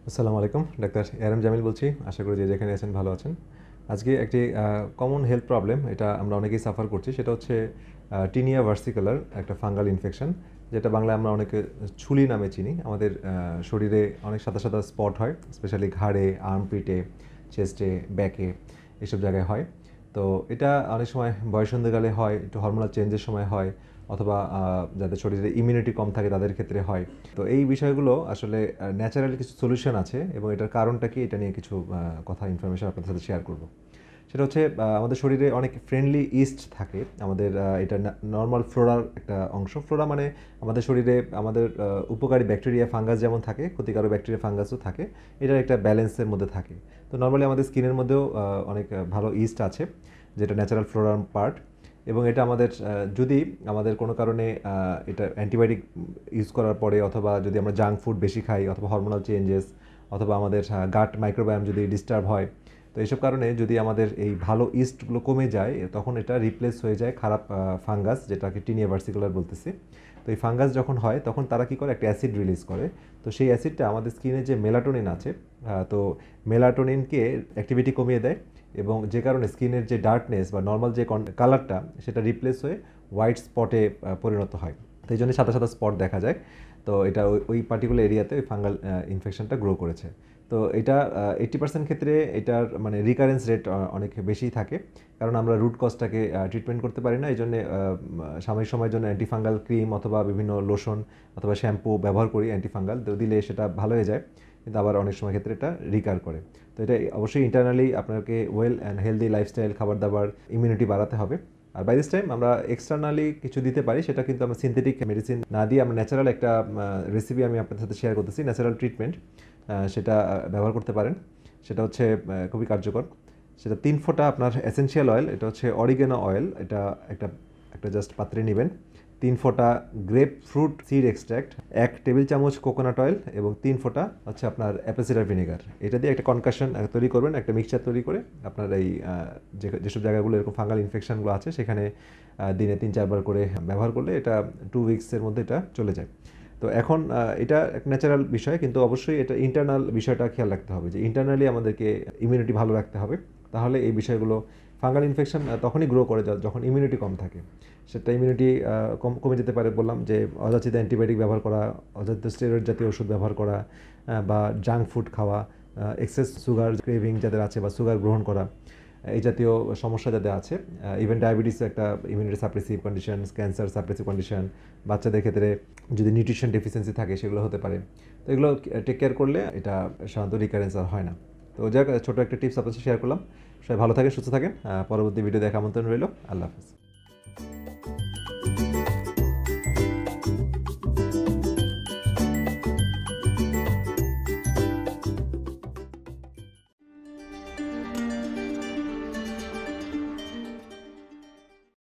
আসসালামু আলাইকুম, doctor ARM Jamil বলছি। আশা করি যে যেখানে আছেন ভালো আছেন। আজকে একটি কমন হেলথ প্রবলেম, এটা আমরা অনেকেই সাফার করছি, সেটা হচ্ছে টিনিয়া ভার্সিকুলার একটা ফাঙ্গাল ইনফেকশন, যেটা বাংলায় আমরা অনেকে ছুলি নামে চিনি। আমাদের শরীরে অনেক সাদা সাদা স্পট হয়, স্পেশালি ঘাড়ে, আর্মপিটে, চেস্টে, ব্যাকে, এসব জায়গায় হয়। তো এটা অনেক সময় বয়সন্ধিকালে হয়, একটু হরমোনাল চেঞ্জের সময় হয়, অথবা যাদের শরীরে ইমিউনিটি কম থাকে তাদের ক্ষেত্রে হয়। তো এই বিষয়গুলো আসলে ন্যাচারালি কিছু সলিউশন আছে, এবং এটার কারণটা কি এটা নিয়ে কিছু কথা ইনফরমেশন আপনাদের সাথে শেয়ার করব। সেটা হচ্ছে আমাদের শরীরে অনেক ফ্রেন্ডলি ইস্ট থাকে। আমাদের এটা নর্মাল ফ্লোরার একটা অংশ। ফ্লোরা মানে আমাদের শরীরে আমাদের উপকারী ব্যাকটেরিয়া, ফাঙ্গাস যেমন থাকে, ক্ষতিকারক ব্যাকটেরিয়া, ফাঙ্গাসও থাকে। এটার একটা ব্যালেন্সের মধ্যে থাকে। তো নর্মালি আমাদের স্কিনের মধ্যেও অনেক ভালো ইস্ট আছে, যেটা ন্যাচারাল ফ্লোরার পার্ট। এবং এটা আমাদের যদি আমাদের কোনো কারণে এটা অ্যান্টিবায়োটিক ইউজ করার পরে, অথবা যদি আমরা জাঙ্ক ফুড বেশি খাই, অথবা হরমোনাল চেঞ্জেস, অথবা আমাদের গাট মাইক্রোবায়োম যদি ডিস্টার্ব হয়, তো এইসব কারণে যদি আমাদের এই ভালো ইস্টগুলো কমে যায়, তখন এটা রিপ্লেস হয়ে যায় খারাপ ফাঙ্গাস, যেটাকে টিনিয়া ভার্সিকুলার বলতেছি। তো এই ফাঙ্গাস যখন হয় তখন তারা কী করে, একটা অ্যাসিড রিলিজ করে। তো সেই অ্যাসিডটা আমাদের স্কিনে যে মেলাটোনিন আছে, তো মেলাটোনিনকে অ্যাক্টিভিটি কমিয়ে দেয়, এবং যে কারণে স্কিনের যে ডার্কনেস বা নর্মাল যে কালারটা, সেটা রিপ্লেস হয়ে হোয়াইট স্পটে পরিণত হয়। তো এই জন্য সাদা সাদা স্পট দেখা যায়। তো এটা ওই পার্টিকুলার এরিয়াতে ওই ফাঙ্গাল ইনফেকশনটা গ্রো করেছে। তো এটা 80% ক্ষেত্রে এটার মানে রিকারেন্স রেট অনেক বেশি থাকে, কারণ আমরা রুট কজটাকে ট্রিটমেন্ট করতে পারি না। এই জন্যে সাময়িক সময়ের জন্য অ্যান্টিফাঙ্গাল ক্রিম অথবা বিভিন্ন লোশন অথবা শ্যাম্পু ব্যবহার করি অ্যান্টিফাঙ্গাল, তো দিলে সেটা ভালো হয়ে যায়, কিন্তু আবার অনেক সময় ক্ষেত্রে এটা রিকার করে। তো এটা অবশ্যই ইন্টারনালি আপনাকে ওয়েল অ্যান্ড হেলদি লাইফস্টাইল, খাবার দাবার, ইমিউনিটি বাড়াতে হবে। আর বাই দিস টাইম আমরা এক্সটার্নালি কিছু দিতে পারি, সেটা কিন্তু আমরা সিনথেটিক মেডিসিন না দিয়ে আমরা ন্যাচারাল একটা রেসিপি আমি আপনাদের সাথে শেয়ার করতেছি, ন্যাচারাল ট্রিটমেন্ট, সেটা ব্যবহার করতে পারেন। সেটা হচ্ছে খুবই কার্যকর। সেটা 3 ফোঁটা আপনার এসেনশিয়াল অয়েল, এটা হচ্ছে অরিগেনো অয়েল, এটা একটা একটা জাস্ট পাত্রে নেবেন। 3 ফোঁটা grape fruit seed extract, 1 table চামচ কোকোনাট অয়েল, এবং 3 ফোঁটা হচ্ছে আপনার অ্যাপেল সিডার ভিনেগার। এটা দিয়ে একটা কনকাশন তৈরি করবেন, একটা মিক্সচার তৈরি করে আপনার এই যেসব জায়গাগুলো এরকম ফাঙ্গাল ইনফেকশনগুলো আছে সেখানে দিনে 3-4 বার করে ব্যবহার করলে এটা 2 উইকসের মধ্যে এটা চলে যায়। তো এখন এটা এক ন্যাচারাল বিষয়, কিন্তু অবশ্যই এটা ইন্টারনাল বিষয়টা খেয়াল রাখতে হবে, যে ইন্টারনালি আমাদেরকে ইমিউনিটি ভালো রাখতে হবে। তাহলে এই বিষয়গুলো, ফাঙ্গাল ইনফেকশন তখনই গ্রো করে যখন ইমিউনিটি কম থাকে। সেটা ইমিউনিটি কমে যেতে পারে, বললাম যে অযাচিত অ্যান্টিবায়োটিক ব্যবহার করা, অযাচিত স্টেরয়েড জাতীয় ওষুধ ব্যবহার করা, বা জাঙ্ক ফুড খাওয়া, এক্সেস সুগার ক্রেভিং যাদের আছে, বা সুগার গ্রহণ করা, এই জাতীয় সমস্যা যাদের আছে। ইভেন ডায়াবেটিস একটা immunity suppressive condition, cancer suppressive condition, বাচ্চাদের ক্ষেত্রে যদি নিউট্রিশন ডেফিসিয়েন্সি থাকে সেগুলো হতে পারে। তো এগুলো টেক কেয়ার করলে এটা সাধারণত রিকারেন্স আর হয় না। তো যাক, ছোটো একটা টিপস আপনার সাথে শেয়ার করলাম। সবাই ভালো থাকেন, সুস্থ থাকেন। পরবর্তী ভিডিও দেখা আমন্ত্রণ রইল। আল্লাহ হাফিজ।